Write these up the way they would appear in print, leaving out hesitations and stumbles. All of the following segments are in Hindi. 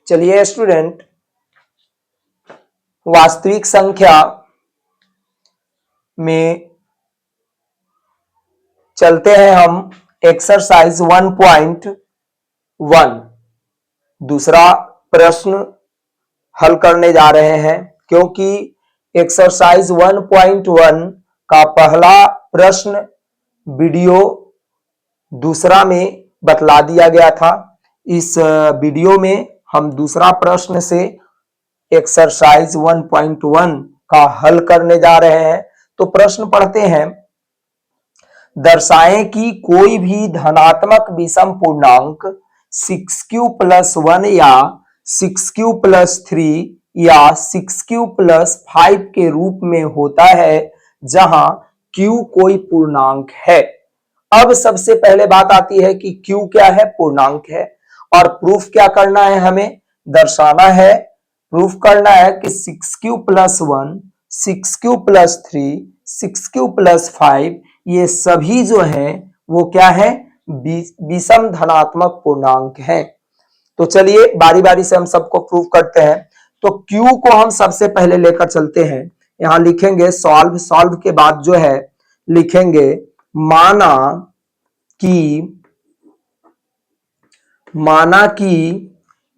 चलिए स्टूडेंट, वास्तविक संख्या में चलते हैं हम एक्सरसाइज 1.1 दूसरा प्रश्न हल करने जा रहे हैं, क्योंकि एक्सरसाइज 1.1 का पहला प्रश्न वीडियो दूसरा में बतला दिया गया था। इस वीडियो में हम दूसरा प्रश्न से एक्सरसाइज 1.1 का हल करने जा रहे हैं। तो प्रश्न पढ़ते हैं। दर्शाएं कि कोई भी धनात्मक विषम पूर्णांक 6q+1 या 6q+3 या 6q+5 के रूप में होता है जहां q कोई पूर्णांक है। अब सबसे पहले बात आती है कि q क्या है, पूर्णांक है, और प्रूफ क्या करना है, हमें दर्शाना है, प्रूफ करना है कि 6q+1, 6q+3, 6q+5 ये सभी जो है वो क्या है, विषम धनात्मक पूर्णांक है। तो चलिए बारी बारी से हम सबको प्रूफ करते हैं। तो Q को हम सबसे पहले लेकर चलते हैं। यहां लिखेंगे सॉल्व, सॉल्व के बाद जो है लिखेंगे माना कि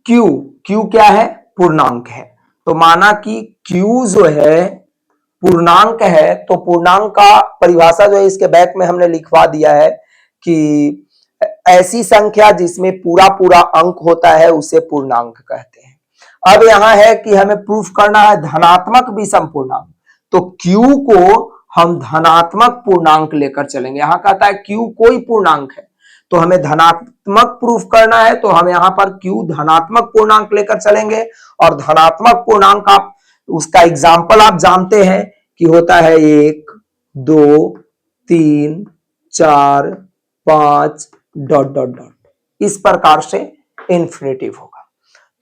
Q क्या है, पूर्णांक है। तो माना कि Q जो है पूर्णांक है, तो पूर्णांक का परिभाषा जो है इसके बैक में हमने लिखवा दिया है कि ऐसी संख्या जिसमें पूरा पूरा अंक होता है उसे पूर्णांक कहते हैं। अब यहां है कि हमें प्रूफ करना है धनात्मक विषम पूर्णांक, तो Q को हम धनात्मक पूर्णांक लेकर चलेंगे। यहां कहता है Q कोई पूर्णांक है, तो हमें धनात्मक प्रूफ करना है, तो हम यहां पर Q धनात्मक पूर्णांक लेकर चलेंगे। और धनात्मक पूर्णांक आप उसका एग्जाम्पल आप जानते हैं कि होता है 1, 2, 3, 4, 5 ... इस प्रकार से इंफिनिटिव होगा।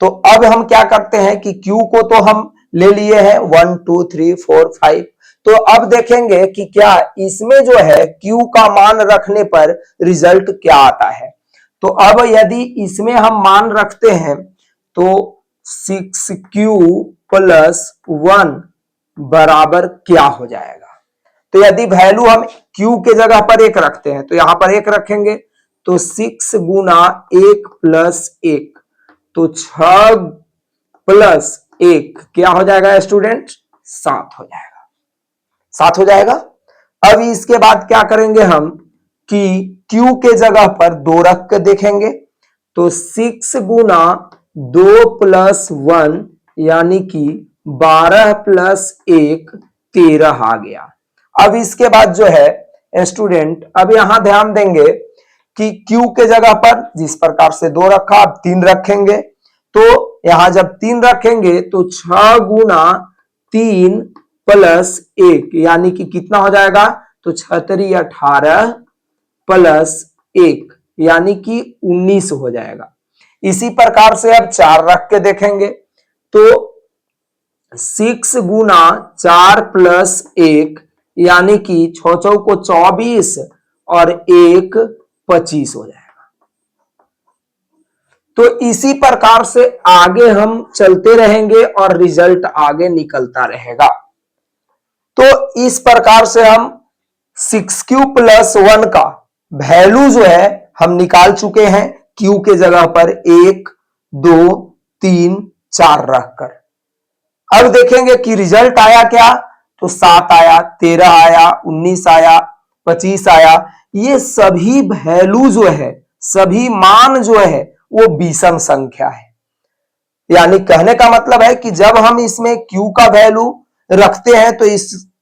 तो अब हम क्या करते हैं कि Q को तो हम ले लिए हैं 1, 2, 3, 4, 5। तो अब देखेंगे कि क्या इसमें जो है Q का मान रखने पर रिजल्ट क्या आता है। तो अब यदि इसमें हम मान रखते हैं तो 6q+1 बराबर क्या हो जाएगा। तो यदि वैल्यू हम Q के जगह पर 1 रखते हैं तो यहां पर 1 रखेंगे, तो 6 गुना 1 + 1, तो 6 + 1 क्या हो जाएगा स्टूडेंट, 7 हो जाएगा, 7 हो जाएगा। अब इसके बाद क्या करेंगे हम कि Q के जगह पर 2 रख के देखेंगे, तो 6 गुना 2 + 1 यानी कि 12 + 1 13 आ गया। अब इसके बाद जो है स्टूडेंट, अब यहां ध्यान देंगे कि Q के जगह पर जिस प्रकार से 2 रखा, अब 3 रखेंगे, तो यहां जब 3 रखेंगे तो 6 गुना 3 + 1 यानी कि कितना हो जाएगा, तो 6 × 18 + 1 यानी कि 19 हो जाएगा। इसी प्रकार से अब 4 रख के देखेंगे, तो 6 गुना 4 + 1 यानी कि 6 चौको 24 और 1 25 हो जाएगा। तो इसी प्रकार से आगे हम चलते रहेंगे और रिजल्ट आगे निकलता रहेगा। तो इस प्रकार से हम 6q+1 का वैल्यू जो है हम निकाल चुके हैं Q के जगह पर 1, 2, 3, 4 रखकर। अब देखेंगे कि रिजल्ट आया क्या, तो 7 आया, 13 आया, 19 आया, 25 आया। ये सभी वैल्यू जो है, सभी मान जो है वो विषम संख्या है। यानी कहने का मतलब है कि जब हम इसमें Q का वैल्यू रखते हैं तो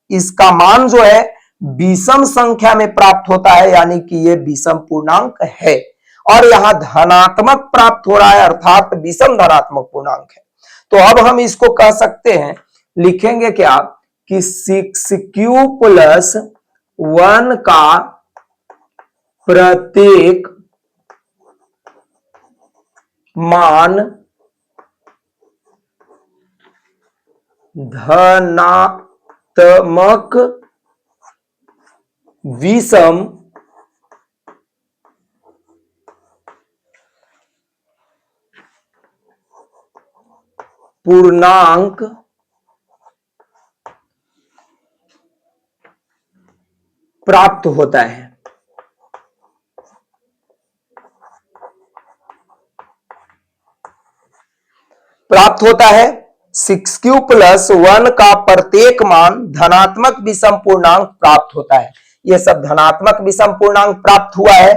इसका मान जो है विषम संख्या में प्राप्त होता है, यानी कि ये विषम पूर्णांक है। और यहां धनात्मक प्राप्त हो रहा है, अर्थात विषम धनात्मक पूर्णांक है। तो अब हम इसको कह सकते हैं, लिखेंगे क्या कि 6q+1 का प्रत्येक मान धनात्मक विषम पूर्णांक प्राप्त होता है। प्राप्त होता है 6q प्लस 1 का प्रत्येक मान धनात्मक विषम पूर्णांक प्राप्त होता है। यह सब धनात्मक विषम पूर्णांक प्राप्त हुआ है।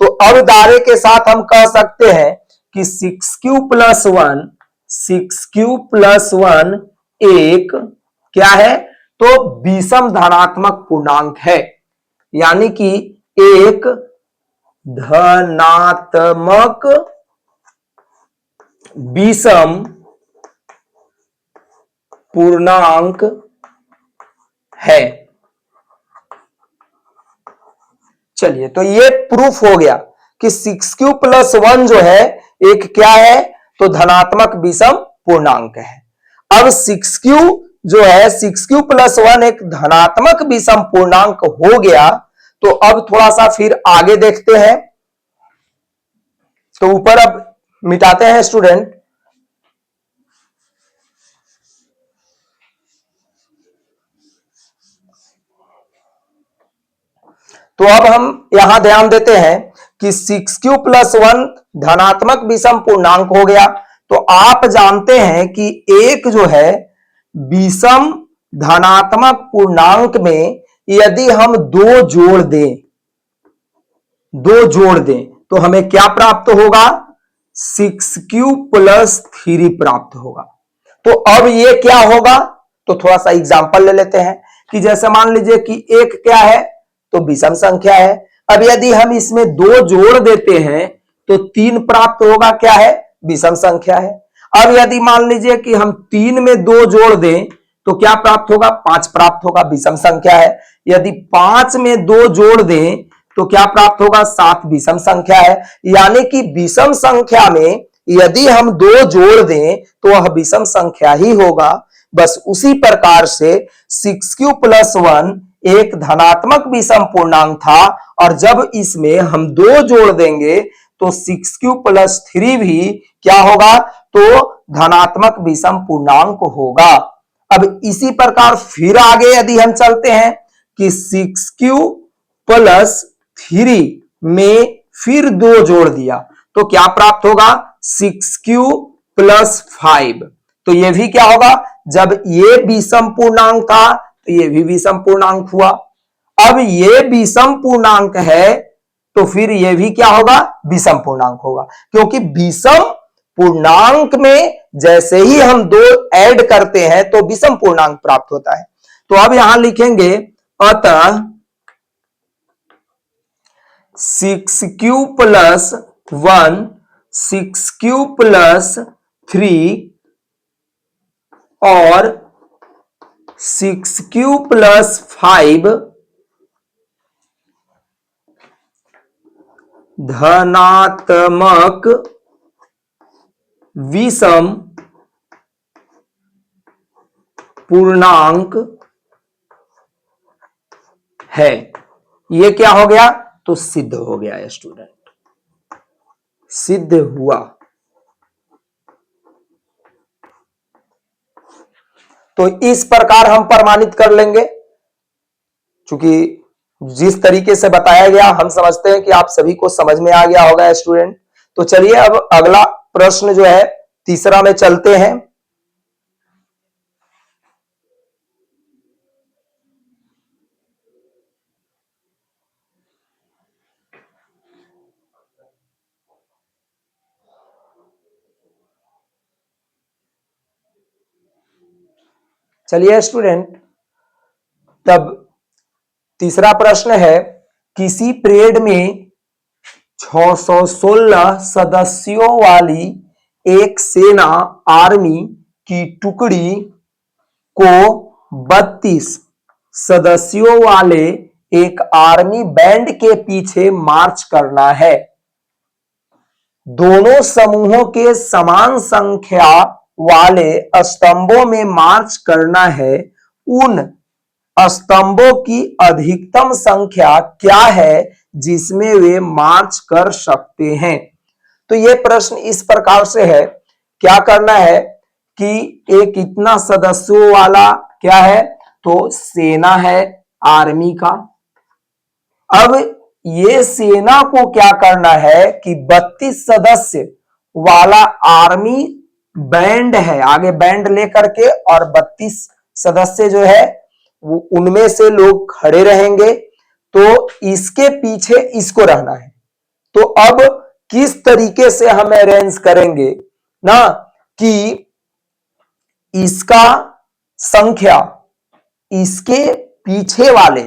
तो अब दायरे के साथ हम कह सकते हैं कि 6q प्लस 1 एक क्या है, तो विषम धनात्मक पूर्णांक है, यानी कि एक धनात्मक विषम पूर्णांक है। चलिए, तो ये प्रूफ हो गया कि 6q प्लस 1 जो है एक क्या है, तो धनात्मक विषम पूर्णांक है। अब 6q जो है 6q प्लस 1 एक धनात्मक विषम पूर्णांक हो गया। तो अब थोड़ा सा फिर आगे देखते हैं। तो ऊपर अब मिटाते हैं स्टूडेंट। तो अब हम यहां ध्यान देते हैं कि 6q प्लस 1 धनात्मक विषम पूर्णांक हो गया। तो आप जानते हैं कि एक जो है विषम धनात्मक पूर्णांक में यदि हम दो जोड़ दें तो हमें क्या प्राप्त होगा, 6q प्लस 3 प्राप्त होगा। तो अब ये क्या होगा, तो थोड़ा सा एग्जांपल ले लेते हैं कि जैसे मान लीजिए कि एक क्या है, तो विषम संख्या है। अब यदि हम इसमें 2 जोड़ देते हैं तो 3 प्राप्त होगा, क्या है, विषम संख्या है। अब यदि मान लीजिए कि हम 3 में 2 जोड़ दें तो क्या प्राप्त होगा, 5 प्राप्त होगा, विषम संख्या है। यदि 5 में 2 जोड़ दें तो क्या प्राप्त होगा, 7 विषम संख्या है। यानी कि विषम संख्या में यदि हम 2 जोड़ दें तो वह विषम संख्या ही होगा। बस उसी प्रकार से 6q प्लस 1 एक धनात्मक विषम पूर्णांक था, और जब इसमें हम 2 जोड़ देंगे तो 6q प्लस 3 भी क्या होगा, तो धनात्मक विषम पूर्णांक होगा। अब इसी प्रकार फिर आगे यदि हम चलते हैं कि 6q प्लस 3 में फिर 2 जोड़ दिया तो क्या प्राप्त होगा, 6q प्लस 5। तो यह भी क्या होगा, जब ये विषम पूर्णांक था तो ये भी विषम पूर्णांक हुआ। अब ये विषम पूर्णांक है तो फिर ये भी क्या होगा, विषम पूर्णांक होगा, क्योंकि विषम पूर्णांक में जैसे ही हम 2 ऐड करते हैं तो विषम पूर्णांक प्राप्त होता है। तो अब यहां लिखेंगे अतः 6q प्लस 1 6q प्लस 3 और 6q प्लस 5 धनात्मक विषम पूर्णांक है। यह क्या हो गया, तो सिद्ध हो गया है स्टूडेंट, सिद्ध हुआ। तो इस प्रकार हम प्रमाणित कर लेंगे। क्योंकि जिस तरीके से बताया गया हम समझते हैं कि आप सभी को समझ में आ गया होगा स्टूडेंट। तो चलिए अब अगला प्रश्न जो है तीसरा में चलते हैं। चलिए स्टूडेंट, तब तीसरा प्रश्न है, किसी परेड में 616 सदस्यों वाली एक सेना आर्मी की टुकड़ी को 32 सदस्यों वाले एक आर्मी बैंड के पीछे मार्च करना है। दोनों समूहों के समान संख्या वाले स्तंभों में मार्च करना है। उन स्तंभों की अधिकतम संख्या क्या है जिसमें वे मार्च कर सकते हैं। तो यह प्रश्न इस प्रकार से है, क्या करना है कि एक इतना सदस्यों वाला क्या है, तो सेना है आर्मी का। अब ये सेना को क्या करना है कि 32 सदस्य वाला आर्मी बैंड है, आगे बैंड लेकर के, और 32 सदस्य जो है वो उनमें से लोग खड़े रहेंगे, तो इसके पीछे इसको रहना है। तो अब किस तरीके से हम अरेंज करेंगे ना कि इसका संख्या इसके पीछे वाले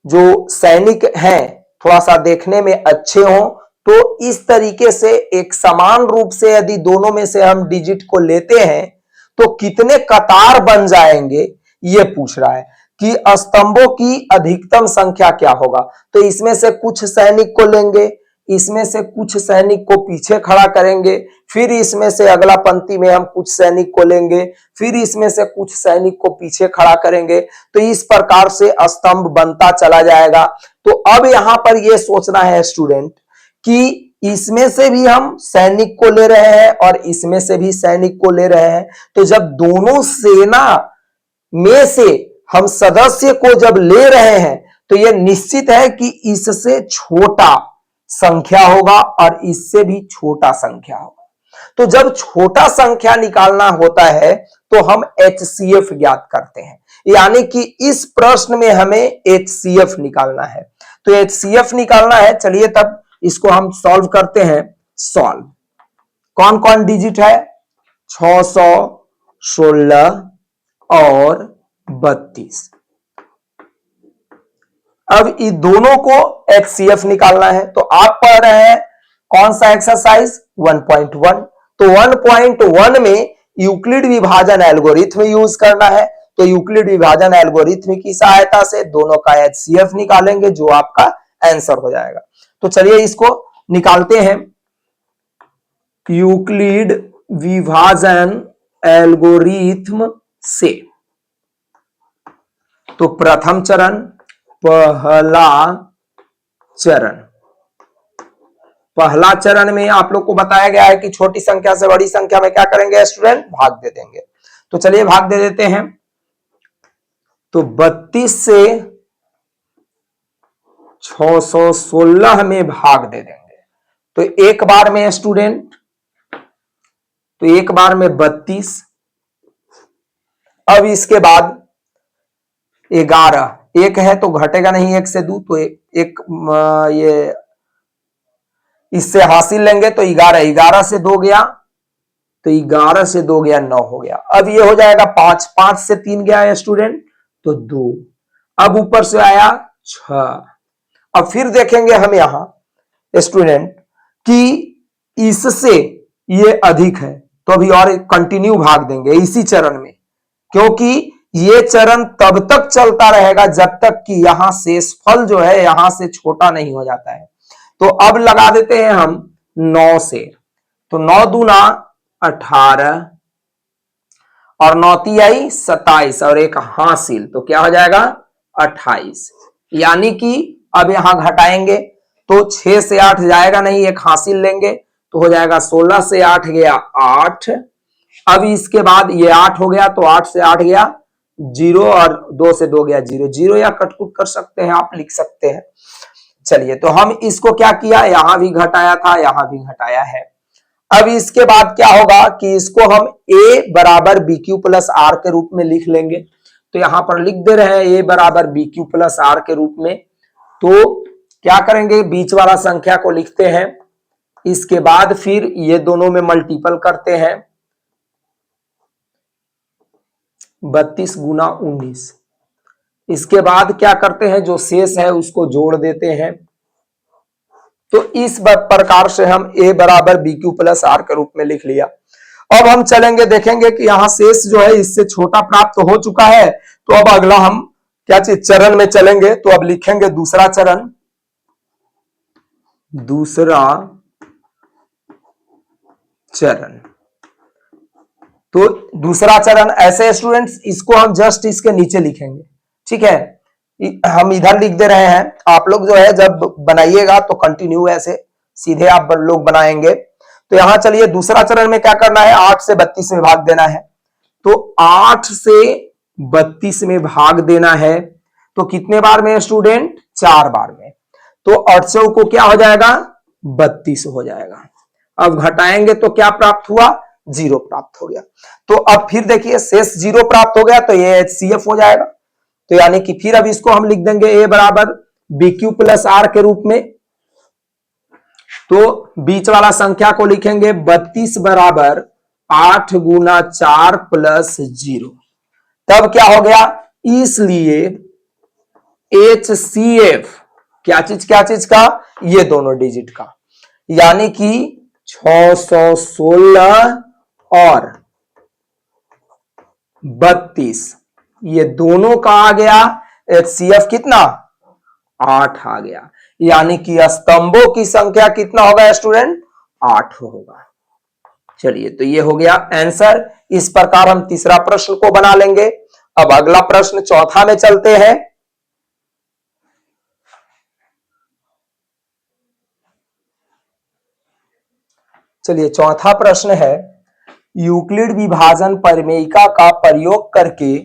जो सैनिक हैं थोड़ा सा देखने में अच्छे हों, तो इस तरीके से एक समान रूप से यदि दोनों में से हम डिजिट को लेते हैं तो कितने कतार बन जाएंगे, ये पूछ रहा है कि स्तंभों की अधिकतम संख्या क्या होगा। तो इसमें से कुछ सैनिक को लेंगे, इसमें से कुछ सैनिक को पीछे खड़ा करेंगे, फिर इसमें से अगला पंक्ति में हम कुछ सैनिक को लेंगे, फिर इसमें से कुछ सैनिक को पीछे खड़ा करेंगे, तो इस प्रकार से स्तंभ बनता चला जाएगा। तो अब यहां पर यह सोचना है स्टूडेंट कि इसमें से भी हम सैनिक को ले रहे हैं और इसमें से भी सैनिक को ले रहे हैं, तो जब दोनों सेना में से हम सदस्य को जब ले रहे हैं तो यह निश्चित है कि इससे छोटा संख्या होगा और इससे भी छोटा संख्या होगा। तो जब छोटा संख्या निकालना होता है तो हम HCF ज्ञात करते हैं, यानी कि इस प्रश्न में हमें HCF निकालना है। तो HCF निकालना है, चलिए तब इसको हम सॉल्व करते हैं। सॉल्व कौन कौन डिजिट है, 616 और 32। अब इन दोनों को HCF निकालना है, तो आप पढ़ रहे हैं कौन सा एक्सरसाइज 1.1। तो 1.1 में यूक्लिड विभाजन एल्गोरिथ्म यूज करना है, तो यूक्लिड विभाजन एल्गोरिथ्म की सहायता से दोनों का HCF निकालेंगे, जो आपका आंसर हो जाएगा। तो चलिए इसको निकालते हैं। यूक्लिड विभाजन एल्गोरिथ्म से तो प्रथम चरण, पहला चरण में आप लोग को बताया गया है कि छोटी संख्या से बड़ी संख्या में क्या करेंगे स्टूडेंट, भाग दे देंगे। तो चलिए भाग दे देते हैं। तो 32 से 616 में भाग दे देंगे, तो एक बार में स्टूडेंट, तो एक बार में 32। अब इसके बाद 11, एक है तो घटेगा नहीं, एक से दो, तो एक ये इससे हासिल लेंगे, तो 11, 11 से 2 गया, तो 11 से 2 गया 9 हो गया। अब ये हो जाएगा 5, 5 से 3 गया है स्टूडेंट, तो 2। अब ऊपर से आया 6। अब फिर देखेंगे हम यहां स्टूडेंट कि इससे ये अधिक है, तो अभी और कंटिन्यू भाग देंगे इसी चरण में, क्योंकि ये चरण तब तक चलता रहेगा जब तक कि यहां शेषफल जो है यहां से छोटा नहीं हो जाता है। तो अब लगा देते हैं हम 9 से, तो 9 दूना 18 और 9 तिहाई 27 और एक हासिल, तो क्या हो जाएगा 28। यानी कि अब यहां घटाएंगे तो 6 से 8 जाएगा नहीं, एक हासिल लेंगे तो हो जाएगा 16 से 8 गया 8। अब इसके बाद ये 8 हो गया, तो 8 से 8 गया 0 और 2 से 2 गया 0, 0 या कटकुट कर सकते हैं, आप लिख सकते हैं। चलिए, तो हम इसको क्या किया, यहां भी घटाया था, यहां भी घटाया है। अब इसके बाद क्या होगा कि इसको हम a बराबर BQ प्लस R के रूप में लिख लेंगे। तो यहां पर लिख दे रहे हैं a बराबर BQ प्लस R के रूप में। तो क्या करेंगे, बीच वाला संख्या को लिखते हैं, इसके बाद फिर ये दोनों में मल्टीपल करते हैं, 32 गुना 19। इसके बाद क्या करते हैं, जो शेष है उसको जोड़ देते हैं। तो इस प्रकार से हम a बराबर BQ प्लस R के रूप में लिख लिया। अब हम चलेंगे, देखेंगे कि यहां शेष जो है इससे छोटा प्राप्त हो चुका है, तो अब अगला हम क्या चीज चरण में चलेंगे। तो अब लिखेंगे दूसरा चरण, तो दूसरा चरण ऐसे स्टूडेंट्स, इसको हम जस्ट इसके नीचे लिखेंगे, ठीक है। हम इधर लिख दे रहे हैं, आप लोग जो है जब बनाइएगा तो कंटिन्यू ऐसे सीधे आप लोग बनाएंगे। तो यहां चलिए दूसरा चरण में क्या करना है, 8 से 32 में भाग देना है। तो 8 से 32 में भाग देना है तो कितने बार में स्टूडेंट, 4 बार में। तो 8 को क्या हो जाएगा, 32 हो जाएगा। अब घटाएंगे तो क्या प्राप्त हुआ, 0 प्राप्त हो गया। तो अब फिर देखिए शेष 0 प्राप्त हो गया तो ये HCF हो जाएगा। तो यानी कि फिर अब इसको हम लिख देंगे A बराबर BQ प्लस R के रूप में। तो बीच वाला संख्या को लिखेंगे 32 बराबर 8 गुना 4 प्लस 0। तब क्या हो गया, इसलिए HCF क्या चीज का, ये दोनों डिजिट का, यानी कि 616 और 32 ये दोनों का आ गया। HCF कितना, 8 आ गया। यानी कि स्तंभों की संख्या कितना होगा स्टूडेंट, 8 होगा। चलिए तो ये हो गया आंसर। इस प्रकार हम तीसरा प्रश्न को बना लेंगे। अब अगला प्रश्न चौथा में चलते हैं। चलिए चौथा प्रश्न है, यूक्लिड विभाजन प्रमेयिका का प्रयोग करके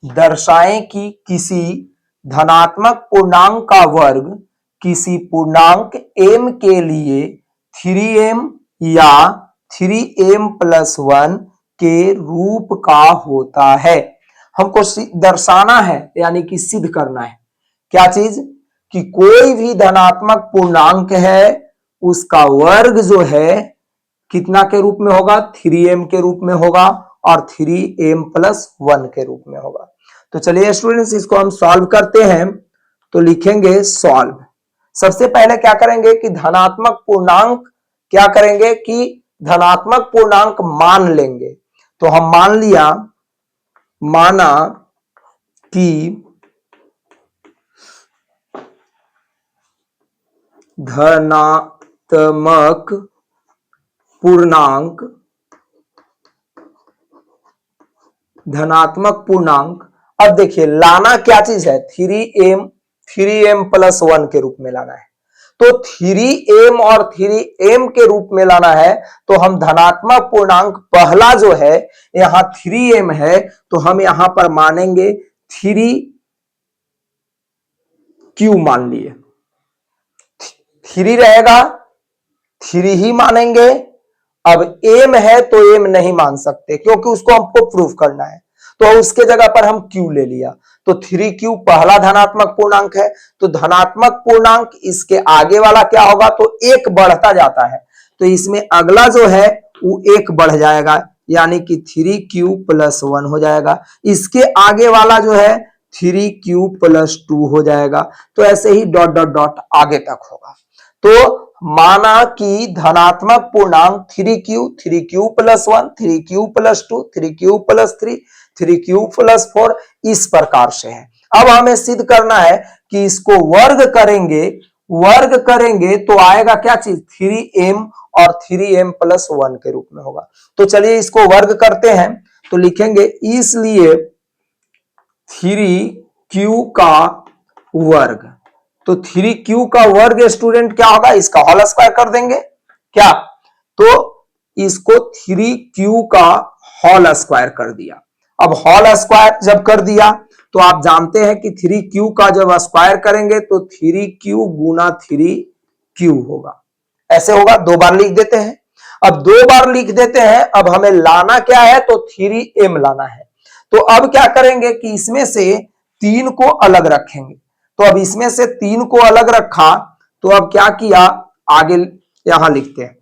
दर्शाएं कि किसी धनात्मक पूर्णांक का वर्ग किसी पूर्णांक m के लिए 3m या 3m+1 के रूप का होता है। हमको दर्शाना है यानी कि सिद्ध करना है क्या चीज, कि कोई भी धनात्मक पूर्णांक है उसका वर्ग जो है कितना के रूप में होगा, 3m के रूप में होगा और 3m+1 के रूप में होगा। तो चलिए स्टूडेंट्स इसको हम सॉल्व करते हैं। तो लिखेंगे सॉल्व। सबसे पहले क्या करेंगे कि धनात्मक पूर्णांक क्या करेंगे कि धनात्मक पूर्णांक मान लेंगे। तो हम मान लिया, माना कि धनात्मक पूर्णांक अब देखिए लाना क्या चीज है, 3m+1 के रूप में लाना है। तो 3m और 3m के रूप में लाना है तो हम धनात्मक पूर्णांक पहला जो है यहां 3m है तो हम यहां पर मानेंगे 3q मान लिए, 3 रहेगा 3 ही मानेंगे। अब m है तो m नहीं मान सकते क्योंकि उसको हमको प्रूफ करना है, तो उसके जगह पर हम q ले लिया। तो 3q पहला धनात्मक पूर्णांक है। तो धनात्मक पूर्णांक इसके आगे वाला क्या होगा, तो 1 बढ़ता जाता है। तो इसमें अगला जो है वो 1 बढ़ जाएगा यानी कि 3q+1 हो जाएगा। इसके आगे वाला जो है 3q+2 हो जाएगा। तो ऐसे ही डॉट डॉट डॉट आगे तक होगा। तो माना कि धनात्मक पूर्णांक 3q, 3q+1, 3q+2, 3q+3, 3q+4 इस प्रकार से है। अब हमें सिद्ध करना है कि इसको वर्ग करेंगे तो आएगा क्या चीज, 3m और 3m+1 के रूप में होगा। तो चलिए इसको वर्ग करते हैं। तो लिखेंगे इसलिए 3q का वर्ग। तो 3q का वर्ग स्टूडेंट क्या होगा, इसका होल स्क्वायर कर देंगे क्या। तो इसको 3q का होल स्क्वायर कर दिया। अब होल स्क्वायर जब कर दिया तो आप जानते हैं कि 3q का जब स्क्वायर करेंगे तो 3q गुना 3q होगा। ऐसे होगा, 2 बार लिख देते हैं। अब 2 बार लिख देते हैं। अब हमें लाना क्या है, तो 3m लाना है। तो अब क्या करेंगे कि इसमें से 3 को अलग रखेंगे। तो अब इसमें से 3 को अलग रखा तो अब क्या किया, आगे यहां लिखते हैं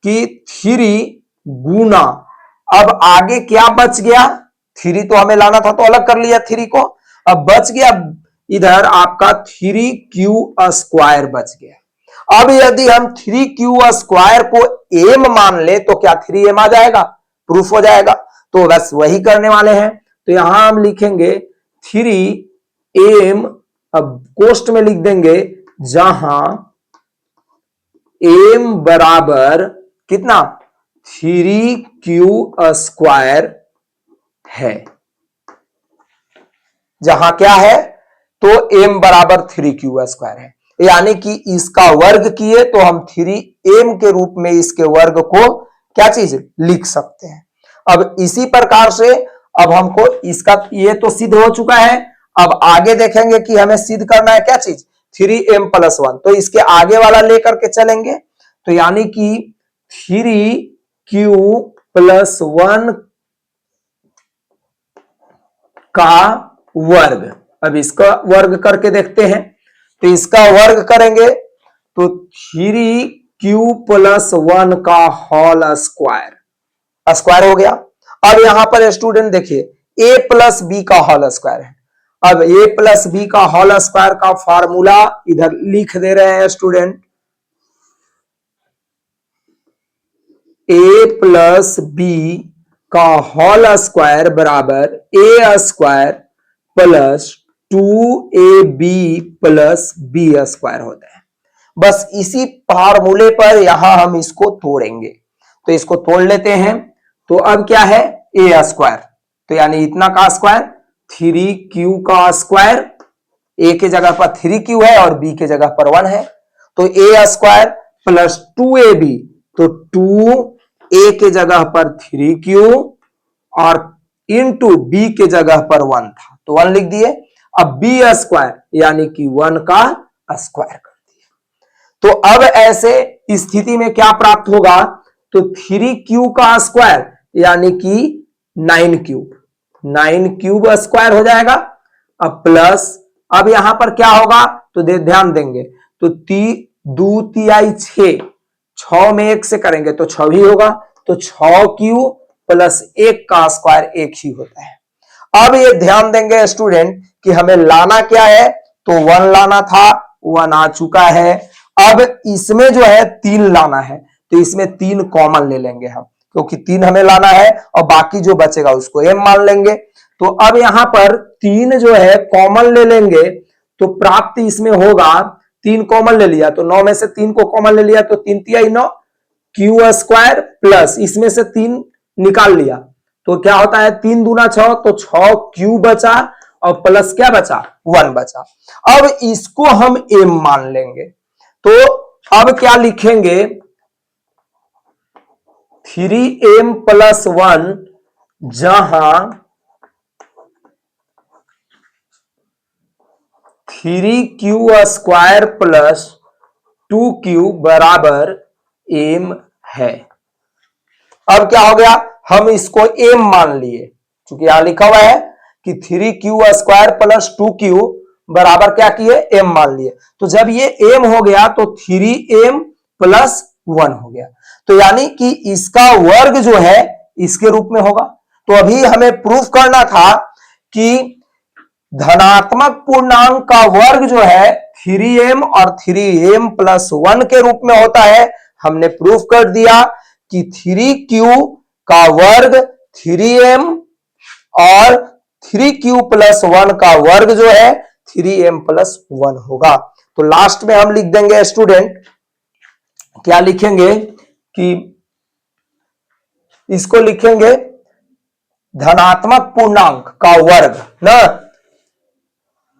कि 3 गुना, अब आगे क्या बच गया, 3 तो हमें लाना था तो अलग कर लिया 3 को। अब बच गया इधर आपका 3q स्क्वायर बच गया। अब यदि हम 3q स्क्वायर को m मान ले तो क्या 3m आ जाएगा, प्रूफ हो जाएगा। तो बस वही करने वाले हैं। तो यहां हम लिखेंगे 3m, अब कोष्ट में लिख देंगे जहां m बराबर कितना, 3q स्क्वायर है। जहां क्या है, तो m बराबर 3q स्क्वायर है। यानी कि इसका वर्ग किए तो हम 3m के रूप में इसके वर्ग को क्या चीज लिख सकते हैं। अब इसी प्रकार से अब हमको इसका ये तो सिद्ध हो चुका है। अब आगे देखेंगे कि हमें सिद्ध करना है क्या चीज 3m+1, तो इसके आगे वाला लेकर के चलेंगे। तो यानी कि 3q+1 का वर्ग। अब इसका वर्ग करके देखते हैं। तो इसका वर्ग करेंगे तो 3q+1 का होल स्क्वायर, स्क्वायर हो गया। अब यहां पर स्टूडेंट देखिए a+b का होल स्क्वायर है। अब a+b का होल स्क्वायर का फार्मूला इधर लिख दे रहे हैं स्टूडेंट, a+b का होल स्क्वायर बराबर a square plus 2ab plus b square होता है। बस इसी फार्मूले पर यहां हम इसको तोड़ेंगे, तो इसको तोड़ लेते हैं। तो अब क्या है a स्क्वायर, तो यानी इतना का स्क्वायर 3q का स्क्वायर, a के जगह पर 3q है और b के जगह पर 1 है, तो a स्क्वायर प्लस 2ab, तो 2a के जगह पर 3q और इंटू b के जगह पर 1 था तो 1 लिख दिए। अब b स्क्वायर यानी कि 1 का स्क्वायर कर दिए। तो अब ऐसे स्थिति में क्या प्राप्त होगा, तो 3q का स्क्वायर यानी कि 9 स्क्वायर हो जाएगा। अब प्लस, अब यहां पर क्या होगा तो ध्यान देंगे, तो 2 6, 6 में 1 से करेंगे तो 6 ही होगा, तो 6q प्लस 1 का स्क्वायर 1 ही होता है। अब ये ध्यान देंगे स्टूडेंट कि हमें लाना क्या है, तो 1 लाना था, 1 आ चुका है। अब इसमें जो है 3 लाना है, तो इसमें 3 कॉमन ले लेंगे हम, क्योंकि 3 हमें लाना है और बाकी जो बचेगा उसको m मान लेंगे। तो अब यहां पर 3 जो है कॉमन ले लेंगे, तो प्राप्त इसमें होगा, 3 कॉमन ले लिया तो 9 में से 3 को कॉमन ले लिया तो 3 तिहाई 9, q स्क्वायर प्लस इसमें से 3 निकाल लिया तो क्या होता है 3 दूना 6, तो 6q बचा और प्लस क्या बचा 1 बचा। अब इसको हम m मान लेंगे, तो अब क्या लिखेंगे 3m+1, जहां 3q स्क्वायर प्लस 2q बराबर m है। अब क्या हो गया, हम इसको m मान लिए, क्योंकि यहां लिखा हुआ है कि 3q स्क्वायर प्लस 2q बराबर क्या किए m मान लिए। तो जब ये m हो गया तो 3m+1 हो गया, तो यानी कि इसका वर्ग जो है इसके रूप में होगा। तो अभी हमें प्रूफ करना था कि धनात्मक पूर्णांक का वर्ग जो है 3m और 3m+1 के रूप में होता है। हमने प्रूफ कर दिया कि 3q का वर्ग 3m और 3q+1 का वर्ग जो है 3m+1 होगा। तो लास्ट में हम लिख देंगे स्टूडेंट, क्या लिखेंगे कि इसको लिखेंगे धनात्मक पूर्णांक का वर्ग ना,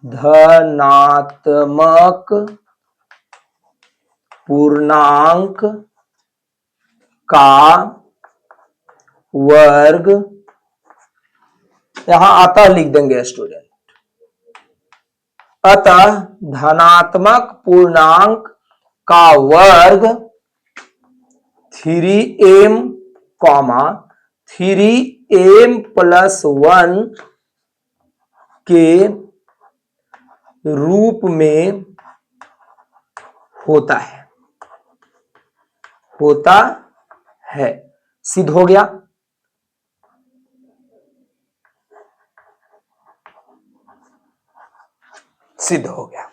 धनात्मक पूर्णांक का वर्ग, यहां अतः लिख देंगे स्टूडेंट, अतः धनात्मक पूर्णांक का वर्ग 3m, 3m+1 के रूप में होता है। सिद्ध हो गया। सिद्ध हो गया।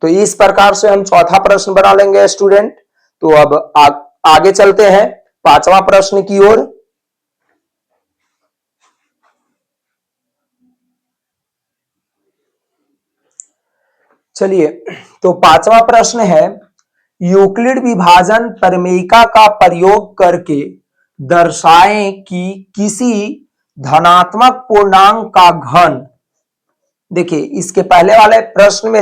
तो इस प्रकार से हम चौथा प्रश्न बना लेंगे स्टूडेंट। तो अब आगे चलते हैं 5वां प्रश्न की ओर। चलिए, तो 5वां प्रश्न है, यूक्लिड विभाजन प्रमेयिका का प्रयोग करके दर्शाएं कि किसी धनात्मक पूर्णांक का घन। देखिए, इसके पहले वाले प्रश्न में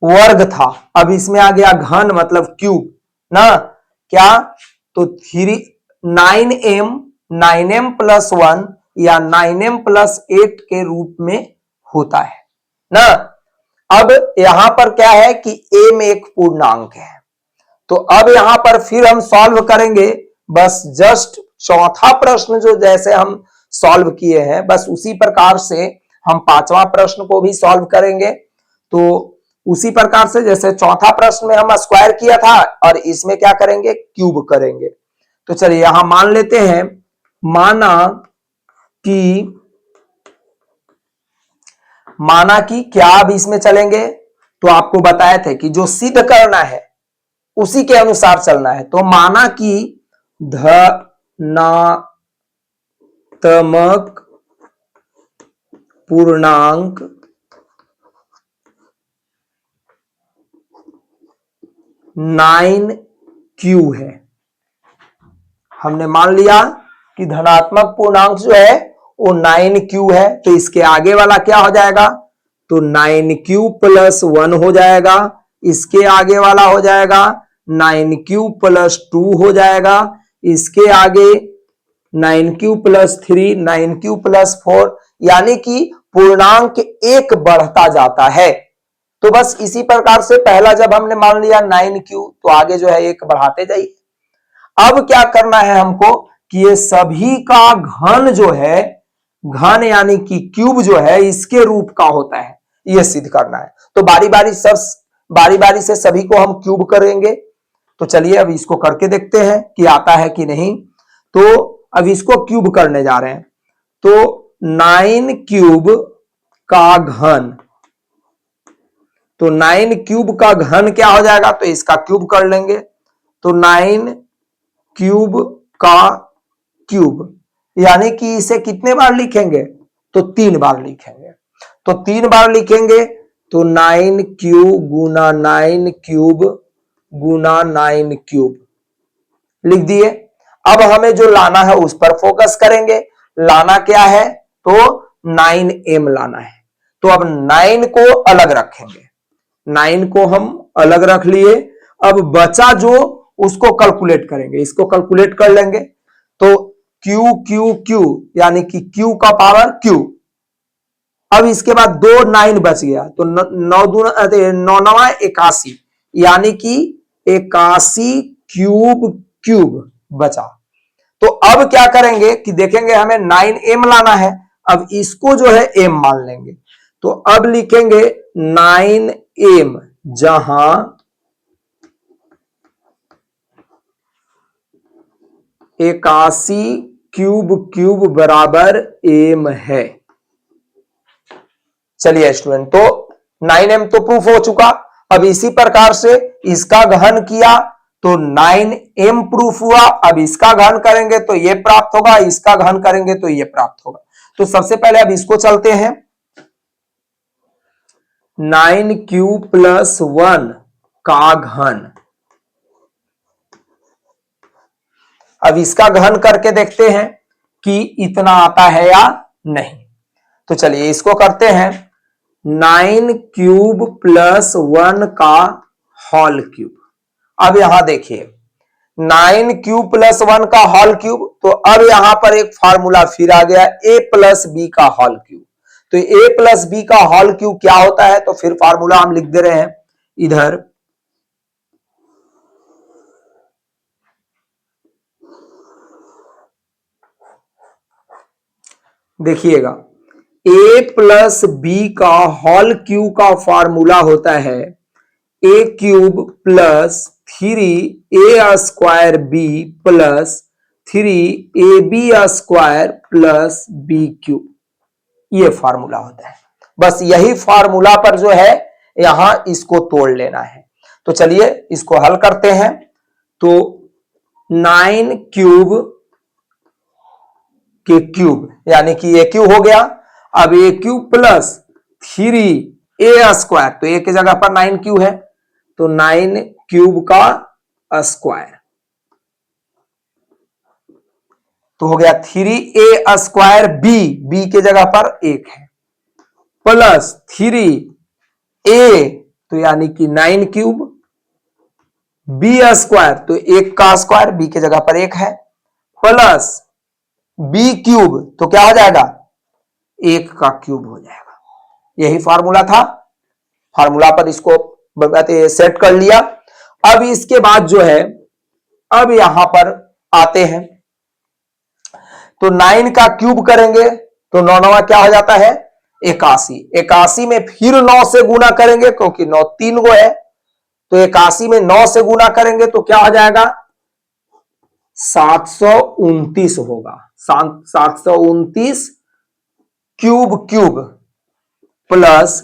वर्ग था, अब इसमें आ गया घन मतलब क्यूब ना, क्या तो 9m प्लस 1 या 9m प्लस 8 के रूप में होता है ना। अब यहां पर क्या है कि m एक पूर्णांक है, तो अब यहां पर फिर हम सॉल्व करेंगे, बस जस्ट चौथा प्रश्न जो जैसे हम सॉल्व किए हैं बस उसी प्रकार से हम पांचवा प्रश्न को भी सॉल्व करेंगे। तो उसी प्रकार से जैसे चौथा प्रश्न में हम स्क्वायर किया था और इसमें क्या करेंगे, क्यूब करेंगे। तो चलिए यहां मान लेते हैं, माना कि क्या अब इसमें चलेंगे, तो आपको बताए थे कि जो सिद्ध करना है उसी के अनुसार चलना है। तो माना कि धनात्मक पूर्णांक नाइन क्यू है। हमने मान लिया कि धनात्मक पूर्णांक जो है वो 9q है, तो इसके आगे वाला क्या हो जाएगा, तो 9q प्लस 1 हो जाएगा, इसके आगे वाला हो जाएगा 9q प्लस 2 हो जाएगा, इसके आगे 9q प्लस 3, 9q प्लस 4, यानी कि पूर्णांक एक बढ़ता जाता है। तो बस इसी प्रकार से पहला जब हमने मान लिया 9q, तो आगे जो है एक बढ़ाते जाइए। अब क्या करना है हमको कि ये सभी का घन जो है, घन यानी कि क्यूब जो है इसके रूप का होता है, यह सिद्ध करना है। तो बारी बारी से सभी को हम क्यूब करेंगे। तो चलिए अब इसको करके देखते हैं कि आता है कि नहीं। तो अब इसको क्यूब करने जा रहे हैं, तो 9 क्यूब का घन, तो 9 क्यूब का घन क्या हो जाएगा, तो इसका क्यूब कर लेंगे। तो 9 क्यूब का क्यूब, यानी कि इसे कितने बार लिखेंगे, तो 3 बार लिखेंगे। तो 3 बार लिखेंगे तो 9 क्यूब गुना 9 क्यूब गुना 9 क्यूब लिख दिए। अब हमें जो लाना है उस पर फोकस करेंगे। लाना क्या है, तो 9m लाना है। तो अब 9 को अलग रखेंगे, 9 को हम अलग रख लिए। अब बचा जो उसको कैलकुलेट करेंगे, इसको कैलकुलेट कर लेंगे। तो क्यू क्यू क्यू यानी कि क्यू का पावर क्यू। अब इसके बाद 2 9 बच गया, तो 9 9 81, यानी कि 81 क्यूब क्यूब बचा। तो अब क्या करेंगे कि देखेंगे हमें 9m लाना है, अब इसको जो है m मान लेंगे। तो अब लिखेंगे 9m, जहां 81 क्यूब क्यूब बराबर m है। चलिए स्टूडेंट, तो 9m तो प्रूफ हो चुका। अब इसी प्रकार से इसका घन किया तो 9m प्रूफ हुआ। अब इसका घन करेंगे तो ये प्राप्त होगा, इसका घन करेंगे तो ये प्राप्त होगा। तो सबसे पहले अब इसको चलते हैं, 9q प्लस 1 का घन। अब इसका घन करके देखते हैं कि इतना आता है या नहीं। तो चलिए इसको करते हैं, 9 क्यूब प्लस 1 का होल क्यूब। अब यहां देखिए 9 क्यूब प्लस 1 का होल क्यूब, तो अब यहां पर एक फार्मूला फिर आ गया, a प्लस बी का होल क्यूब। तो a प्लस बी का होल क्यूब क्या होता है, तो फिर फार्मूला हम लिख दे रहे हैं इधर। देखिएगा a प्लस बी का होल क्यूब का फार्मूला होता है a cube plus 3a square B plus 3ab square plus B cube, ये फार्मूला होता है। बस यही फार्मूला पर जो है यहां इसको तोड़ लेना है। तो चलिए इसको हल करते हैं। तो 9 क्यूब के क्यूब यानी कि ए क्यूब हो गया। अब ए क्यूब प्लस 3a स्क्वायर, तो ए की जगह पर 9 क्यूब है, तो 9 क्यूब का स्क्वायर, तो हो गया 3a स्क्वायर बी के जगह पर 1 है, प्लस 3a तो यानी कि 9 क्यूब, बी स्क्वायर तो 1 का स्क्वायर, बी की जगह पर 1 है, प्लस बी क्यूब तो क्या हो जाएगा 1 का क्यूब हो जाएगा। यही फार्मूला था, फार्मूला पर इसको सेट कर लिया। अब इसके बाद जो है, अब यहां पर आते हैं तो 9 का क्यूब करेंगे तो 9 9 क्या हो जाता है 81, 81 में फिर 9 से गुना करेंगे क्योंकि 9 3 गो है, तो 81 में 9 से गुना करेंगे तो क्या हो जाएगा 729 होगा, 729 क्यूब क्यूब प्लस,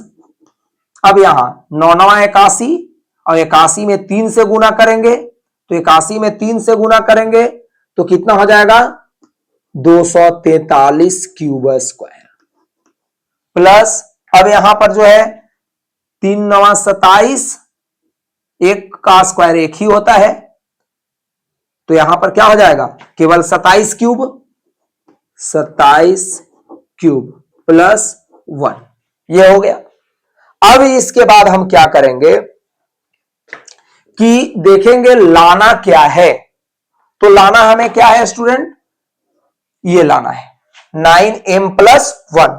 अब यहां 9 9 81 और 81 में 3 से गुना करेंगे तो 81 में 3 से गुना करेंगे तो कितना हो जाएगा 243 क्यूब स्क्वायर, प्लस अब यहां पर जो है 3 9 27, 1 का स्क्वायर 1 ही होता है, तो यहां पर क्या हो जाएगा केवल 27 क्यूब, 27 क्यूब प्लस 1, ये हो गया। अब इसके बाद हम क्या करेंगे कि देखेंगे लाना क्या है, तो लाना हमें क्या है स्टूडेंट, ये लाना है 9m प्लस 1,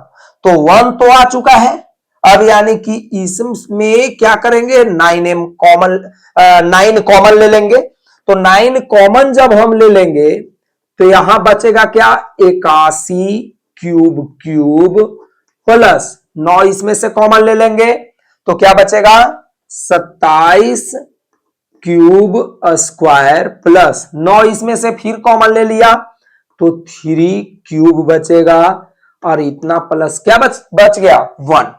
तो 1 तो आ चुका है, अब यानी कि इसमें क्या करेंगे 9m कॉमन, 9 कॉमन ले लेंगे, तो 9 कॉमन जब हम ले लेंगे तो यहां बचेगा क्या 81 क्यूब क्यूब प्लस 9 इसमें से कॉमन ले लेंगे तो क्या बचेगा 27 क्यूब स्क्वायर प्लस 9 इसमें से फिर कॉमन ले लिया तो 3 क्यूब बचेगा और इतना प्लस क्या बच गया 1।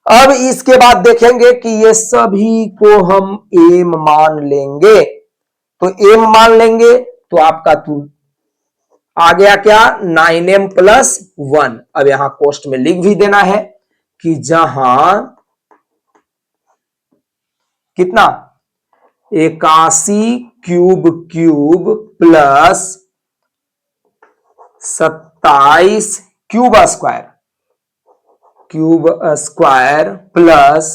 अब इसके बाद देखेंगे कि ये सभी को हम एम मान लेंगे, तो एम मान लेंगे तो आपका तू आ गया क्या 9m प्लस 1। अब यहां कोष्ट में लिख भी देना है कि जहां कितना 81 cube cube plus 27 cube square plus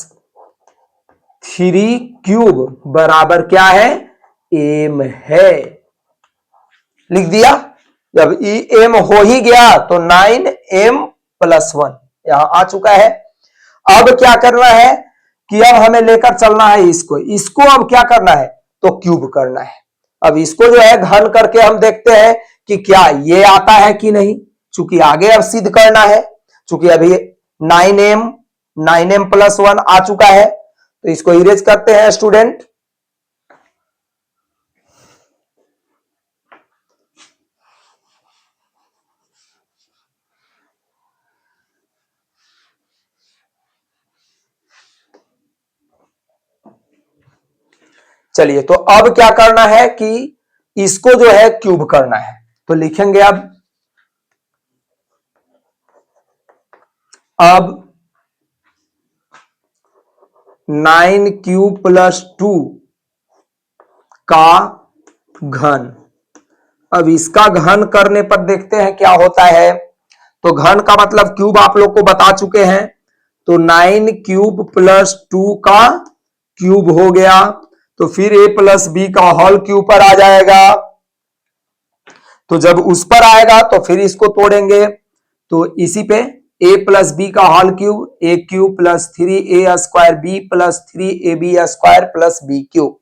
3 cube बराबर क्या है एम है, लिख दिया। जब एम हो ही गया तो 9m प्लस 1 यहां आ चुका है। अब क्या करना है कि अब हमें लेकर चलना है इसको अब क्या करना है तो क्यूब करना है। अब इसको जो है घन करके हम देखते हैं कि क्या ये आता है कि नहीं, चूंकि आगे अब सिद्ध करना है, चूंकि अभी 9m प्लस 1 आ चुका है तो इसको इरेज करते हैं स्टूडेंट। चलिए तो अब क्या करना है कि इसको जो है क्यूब करना है, तो लिखेंगे अब 9 क्यूब प्लस 2 का घन। अब इसका घन करने पर देखते हैं क्या होता है, तो घन का मतलब क्यूब आप लोग को बता चुके हैं, तो 9 क्यूब प्लस 2 का क्यूब हो गया, तो फिर a प्लस बी का होल क्यूब पर आ जाएगा, तो जब उस पर आएगा तो फिर इसको तोड़ेंगे, तो इसी पे a प्लस बी का whole cube, a cube plus 3a square b plus 3ab square plus b cube.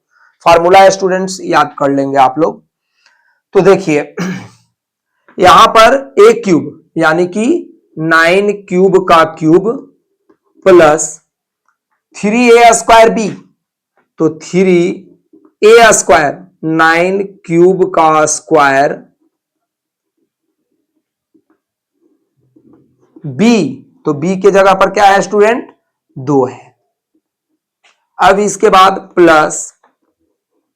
Formula students याद कर लेंगे आप लोग। तो देखिए यहां पर a क्यूब यानी कि 9 क्यूब का cube plus 3a square b, तो 3a स्क्वायर 9 क्यूब का स्क्वायर b, तो b के जगह पर क्या है स्टूडेंट 2 है। अब इसके बाद प्लस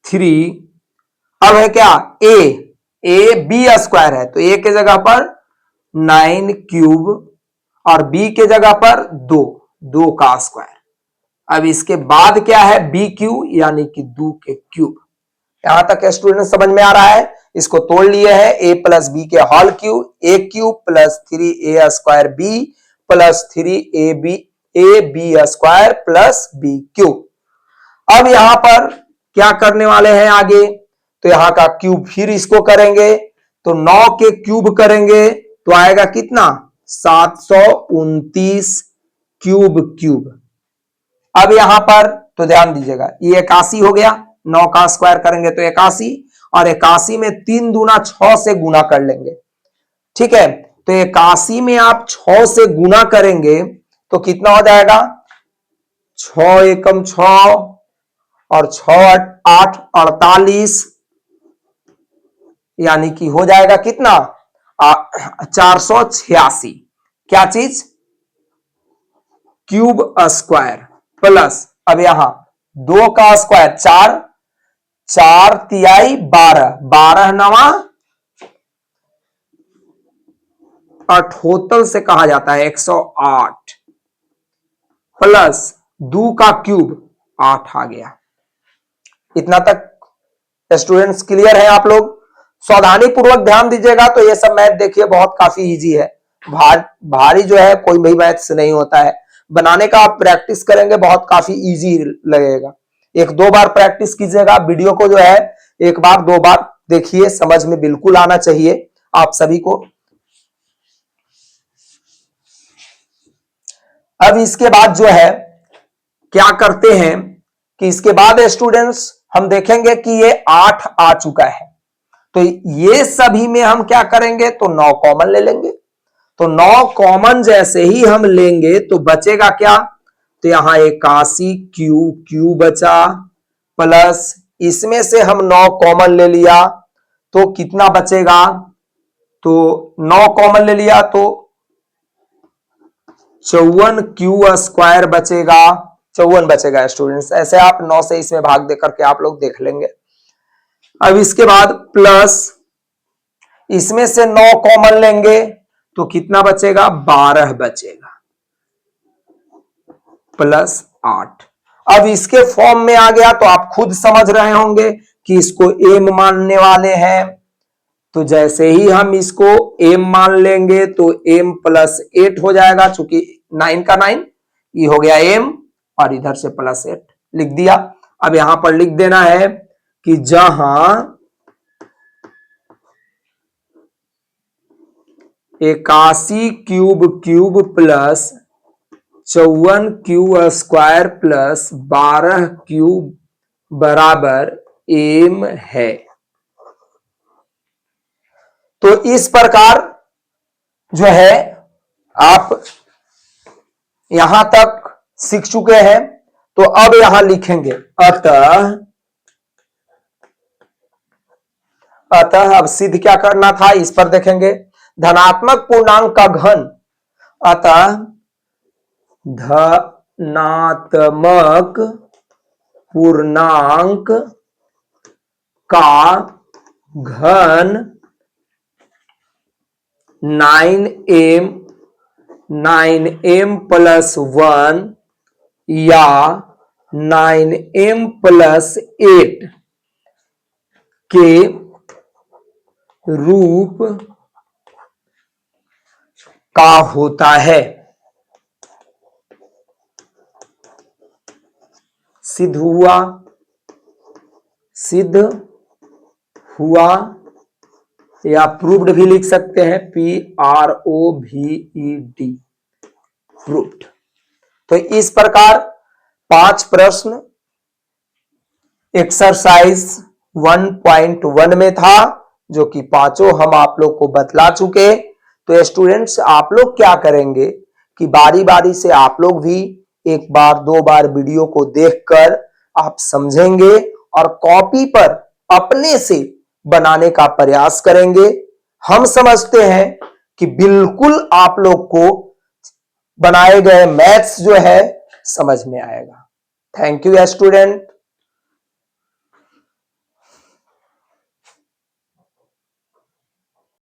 3, अब है क्या a b स्क्वायर है, तो a के जगह पर 9 क्यूब और b के जगह पर 2 का स्क्वायर। अब इसके बाद क्या है बी क्यू यानी कि 2 के क्यूब। यहां तक स्टूडेंट समझ में आ रहा है, इसको तोड़ लिए है a प्लस बी के whole cube, a cube plus 3a square b plus 3ab ab² plus b³। अब यहां पर क्या करने वाले हैं आगे, तो यहां का क्यूब फिर इसको करेंगे, तो 9 के क्यूब करेंगे तो आएगा कितना 729 क्यूब क्यूब। अब यहां पर तो ध्यान दीजिएगा ये 81 हो गया, 9 का स्क्वायर करेंगे तो 81, और 81 में 3 दूना 6 से गुना कर लेंगे। ठीक है, तो 81 में आप 6 से गुना करेंगे तो कितना हो जाएगा 6 एकम 6 और 6 8 48, यानी कि हो जाएगा कितना 486 क्या चीज क्यूब स्क्वायर प्लस, अब यहां 2 का स्क्वायर 4, 4 तिहाई 12, 12 नवा 78 से कहा जाता है 108 प्लस 2 का क्यूब 8 आ गया। इतना तक स्टूडेंट्स क्लियर है? आप लोग सावधानी पूर्वक ध्यान दीजिएगा, तो ये सब मैथ देखिए बहुत काफी इजी है, भारी जो है कोई भी मैथ्स नहीं होता है। बनाने का आप प्रैक्टिस करेंगे बहुत काफी इजी लगेगा। 1-2 बार प्रैक्टिस कीजिएगा, वीडियो को जो है 1 बार 2 बार देखिए, समझ में बिल्कुल आना चाहिए आप सभी को। अब इसके बाद जो है क्या करते हैं कि इसके बाद स्टूडेंट्स हम देखेंगे कि ये 8 आ चुका है, तो ये सभी में हम क्या करेंगे तो 9 कॉमन ले लेंगे। तो 9 कॉमन जैसे ही हम लेंगे तो बचेगा क्या, तो यहां 81 क्यू बचा, प्लस इसमें से हम 9 कॉमन ले लिया तो कितना बचेगा, तो 9 कॉमन ले लिया तो 54 क्यू स्क्वायर बचेगा, 54 बचेगा स्टूडेंट्स। ऐसे आप 9 से इसमें भाग देकर के आप लोग देख लेंगे। अब इसके बाद प्लस इसमें से 9 कॉमन लेंगे तो कितना बचेगा 12 बचेगा, प्लस 8। अब इसके फॉर्म में आ गया तो आप खुद समझ रहे होंगे कि इसको एम मानने वाले हैं, तो जैसे ही हम इसको एम मान लेंगे तो m प्लस 8 हो जाएगा, चूंकि 9 का 9 ये हो गया m और इधर से प्लस 8 लिख दिया। अब यहां पर लिख देना है कि जहां 81 cube plus 54 Q square plus 12 cube बराबर m है। तो इस प्रकार जो है आप यहां तक सीख चुके हैं, तो अब यहां लिखेंगे अतः अब सिद्ध क्या करना था इस पर देखेंगे। धनात्मक पूर्णांक का घन, अतः धनात्मक पूर्णांक का घन 9m प्लस 1 या 9m प्लस 8 के रूप का होता है। सिद्ध हुआ, सिद्ध हुआ या प्रूव्ड भी लिख सकते हैं, PROVED, प्रूव्ड। तो इस प्रकार 5 प्रश्न एक्सरसाइज 1.1 में था, जो कि पांचों हम आप लोग को बतला चुके। तो स्टूडेंट्स आप लोग क्या करेंगे कि बारी बारी से आप लोग भी 1 बार 2 बार वीडियो को देखकर आप समझेंगे और कॉपी पर अपने से बनाने का प्रयास करेंगे। हम समझते हैं कि बिल्कुल आप लोग को बनाए गए मैथ्स जो है समझ में आएगा। Thank you student.